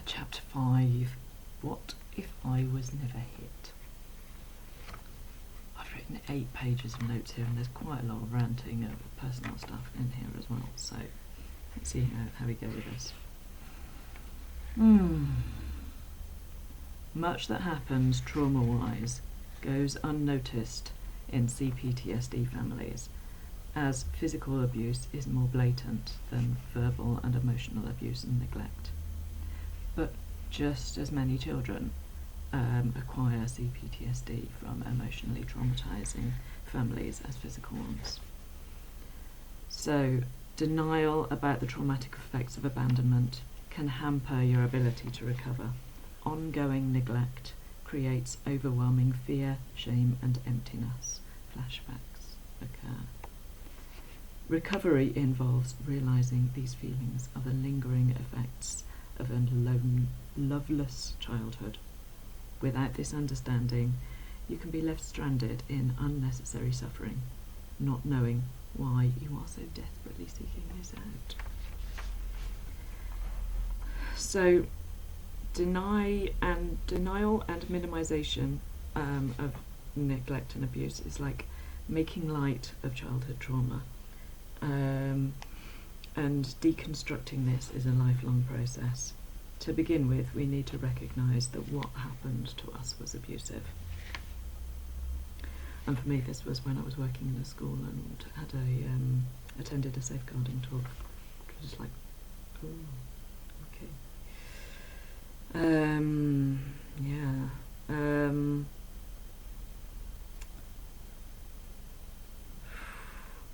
Chapter 5, What If I Was Never Hit? I've written 8 pages of notes here, and there's quite a lot of ranting of personal stuff in here as well, so let's see how we go with this. Much that happens trauma-wise goes unnoticed in CPTSD families, as physical abuse is more blatant than verbal and emotional abuse and neglect. But just as many children acquire CPTSD from emotionally traumatizing families as physical ones. So, denial about the traumatic effects of abandonment can hamper your ability to recover. Ongoing neglect creates overwhelming fear, shame, and emptiness. Flashbacks occur. Recovery involves realizing these feelings are the lingering effects of a loveless childhood. Without this understanding, you can be left stranded in unnecessary suffering, not knowing why you are so desperately seeking this out. So, denial and minimization of neglect and abuse is like making light of childhood trauma. And deconstructing this is a lifelong process. To begin with, we need to recognise that what happened to us was abusive. And for me, this was when I was working in a school and had attended a safeguarding talk. It was just like, oh, okay. I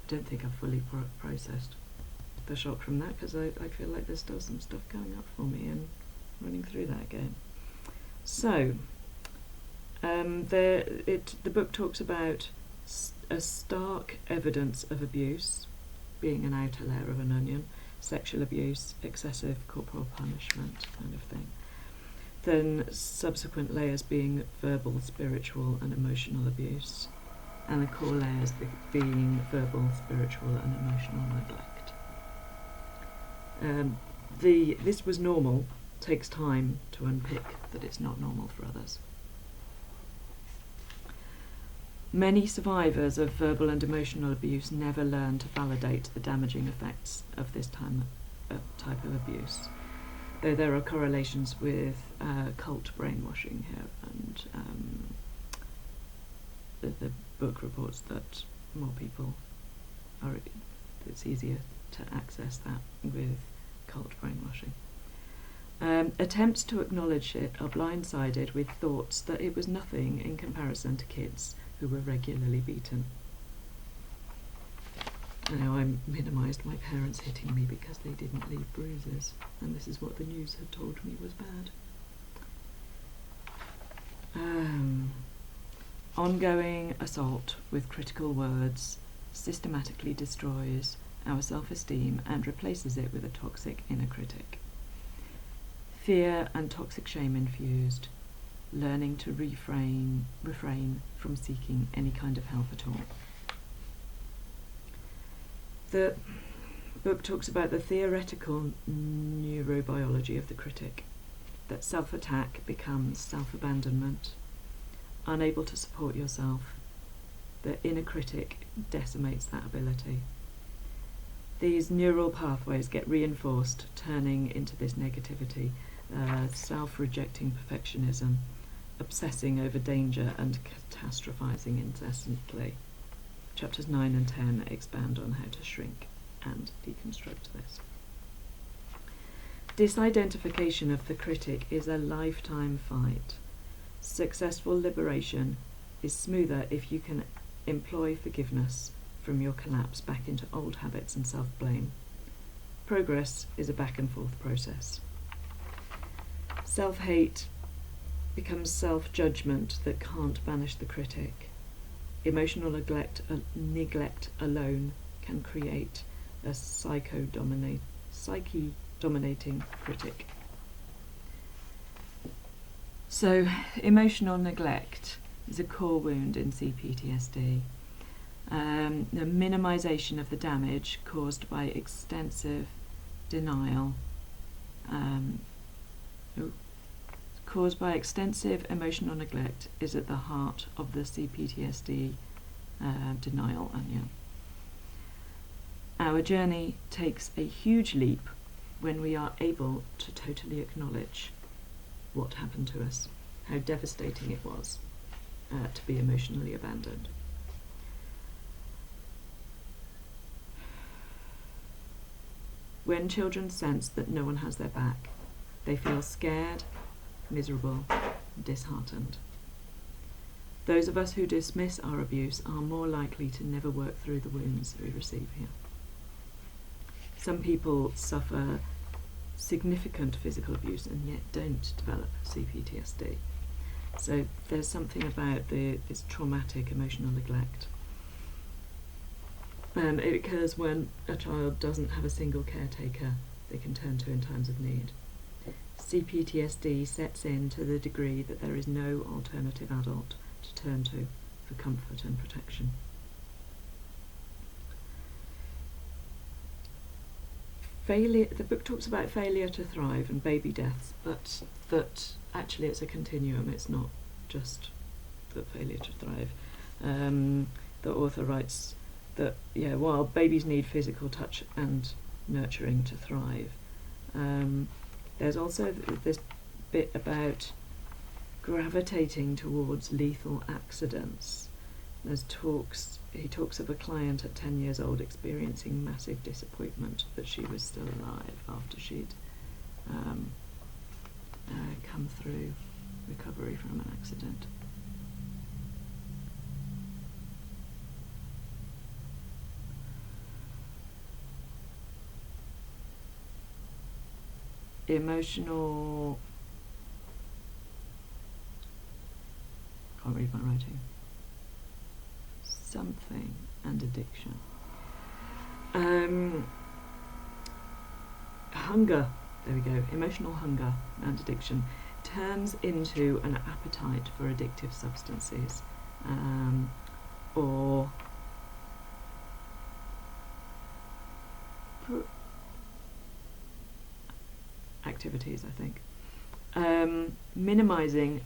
don't think I've fully processed the shock from that, because I feel like there's still some stuff going up for me and running through that again. So, the book talks about a stark evidence of abuse being an outer layer of an onion, sexual abuse, excessive corporal punishment kind of thing. Then subsequent layers being verbal, spiritual and emotional abuse, and the core layers being verbal, spiritual and emotional neglect. This was normal takes time to unpick that it's not normal for others. Many survivors of verbal and emotional abuse never learn to validate the damaging effects of this type of abuse, though there are correlations with cult brainwashing here, and the book reports that more people it's easier to access that with cult brainwashing. Attempts to acknowledge it are blindsided with thoughts that it was nothing in comparison to kids who were regularly beaten. Now, I minimised my parents hitting me because they didn't leave bruises, and this is what the news had told me was bad. Ongoing assault with critical words systematically destroys our self-esteem and replaces it with a toxic inner critic. Fear and toxic shame infused, learning to refrain from seeking any kind of help at all. The book talks about the theoretical neurobiology of the critic, that self-attack becomes self-abandonment, unable to support yourself. The inner critic decimates that ability. These neural pathways get reinforced, turning into this negativity, self-rejecting perfectionism, obsessing over danger and catastrophizing incessantly. Chapters 9 and 10 expand on how to shrink and deconstruct this. Disidentification of the critic is a lifetime fight. Successful liberation is smoother if you can employ forgiveness from your collapse back into old habits and self-blame. Progress is a back and forth process. Self-hate becomes self-judgment that can't banish the critic. Emotional neglect alone can create a psyche-dominating critic. So, emotional neglect is a core wound in CPTSD. The minimisation of the damage caused by extensive denial caused by extensive emotional neglect is at the heart of the CPTSD denial onion. Our journey takes a huge leap when we are able to totally acknowledge what happened to us, how devastating it was to be emotionally abandoned. When children sense that no one has their back, they feel scared, miserable, disheartened. Those of us who dismiss our abuse are more likely to never work through the wounds we receive here. Some people suffer significant physical abuse and yet don't develop CPTSD. So there's something about this traumatic emotional neglect. It occurs when a child doesn't have a single caretaker they can turn to in times of need. CPTSD sets in to the degree that there is no alternative adult to turn to for comfort and protection. The book talks about failure to thrive and baby deaths, but that actually it's a continuum. It's not just the failure to thrive. The author writes that while babies need physical touch and nurturing to thrive, there's also this bit about gravitating towards lethal accidents. He talks of a client at 10 years old experiencing massive disappointment that she was still alive after she'd come through recovery from an accident. Emotional... can't read my writing. Something and addiction. Hunger, there we go, emotional hunger and addiction turns into an appetite for addictive substances or activities, I think. Minimizing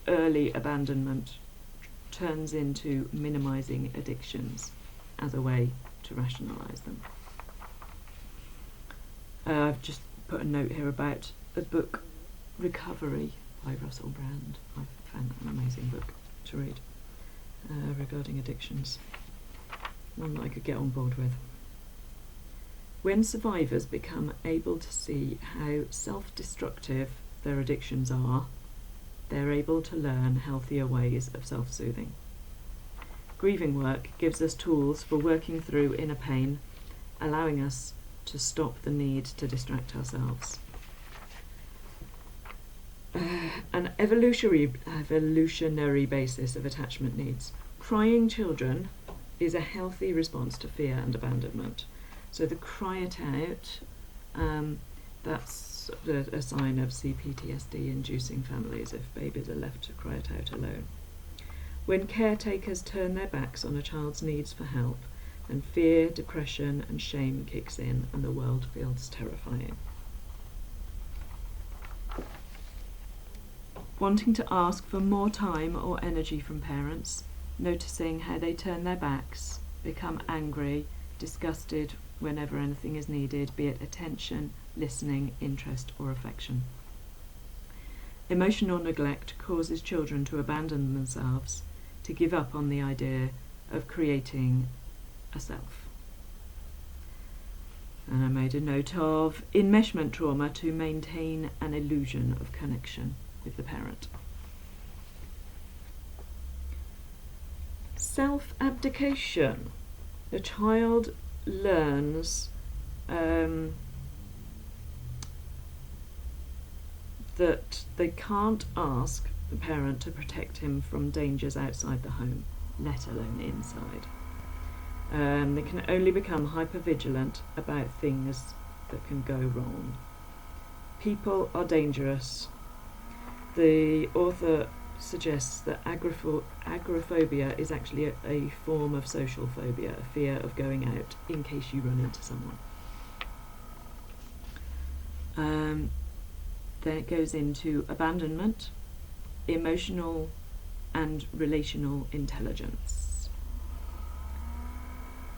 early abandonment turns into minimizing addictions as a way to rationalize them. I've just put a note here about the book Recovery by Russell Brand. I found that an amazing book to read regarding addictions, one that I could get on board with. When survivors become able to see how self-destructive their addictions are, they're able to learn healthier ways of self-soothing. Grieving work gives us tools for working through inner pain, allowing us to stop the need to distract ourselves. An evolutionary basis of attachment needs. Crying children is a healthy response to fear and abandonment. So the cry it out, that's a sign of CPTSD inducing families if babies are left to cry it out alone. When caretakers turn their backs on a child's needs for help, then fear, depression and shame kicks in and the world feels terrifying. Wanting to ask for more time or energy from parents, noticing how they turn their backs, become angry, disgusted whenever anything is needed, be it attention, listening, interest or affection. Emotional neglect causes children to abandon themselves, to give up on the idea of creating a self. And I made a note of enmeshment trauma to maintain an illusion of connection with the parent. Self-abdication. The child learns that they can't ask the parent to protect him from dangers outside the home, let alone inside. They can only become hypervigilant about things that can go wrong. People are dangerous. The author suggests that agoraphobia is actually a form of social phobia, a fear of going out in case you run into someone. Then it goes into abandonment, emotional and relational intelligence.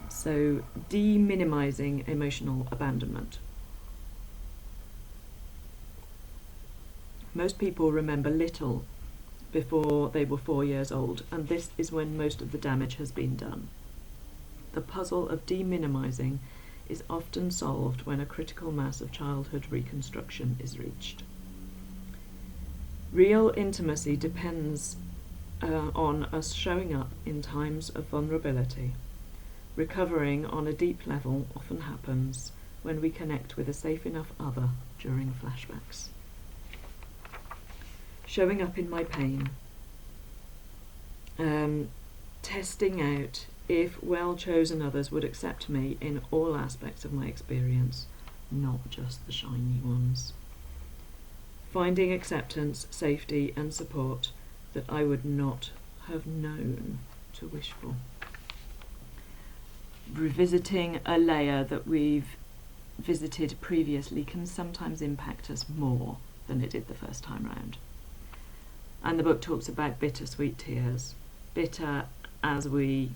So, de-minimizing emotional abandonment. Most people remember little before they were 4 years old, and this is when most of the damage has been done. The puzzle of de-minimizing is often solved when a critical mass of childhood reconstruction is reached. Real intimacy depends on us showing up in times of vulnerability. Recovering on a deep level often happens when we connect with a safe enough other during flashbacks. Showing up in my pain. Testing out if well-chosen others would accept me in all aspects of my experience, not just the shiny ones. Finding acceptance, safety and support that I would not have known to wish for. Revisiting a layer that we've visited previously can sometimes impact us more than it did the first time round. And the book talks about bittersweet tears. Bitter as we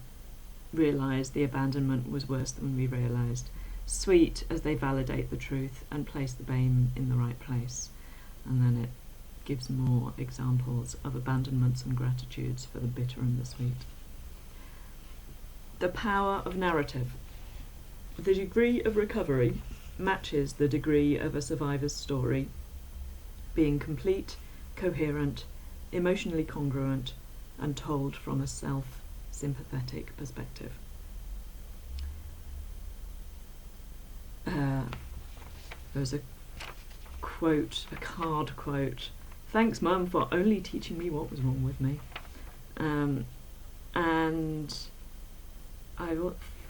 realise the abandonment was worse than we realised. Sweet as they validate the truth and place the blame in the right place. And then it gives more examples of abandonments and gratitudes for the bitter and the sweet. The power of narrative. The degree of recovery matches the degree of a survivor's story being complete, coherent, emotionally congruent, and told from a self-sympathetic perspective. There's a quote, a card quote. Thanks, Mum, for only teaching me what was wrong with me. And I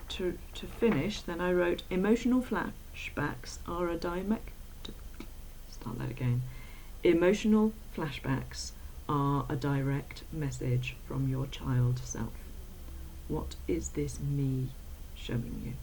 to finish, then I wrote, emotional flashbacks are a Emotional flashbacks are a direct message from your child self. What is this me showing you?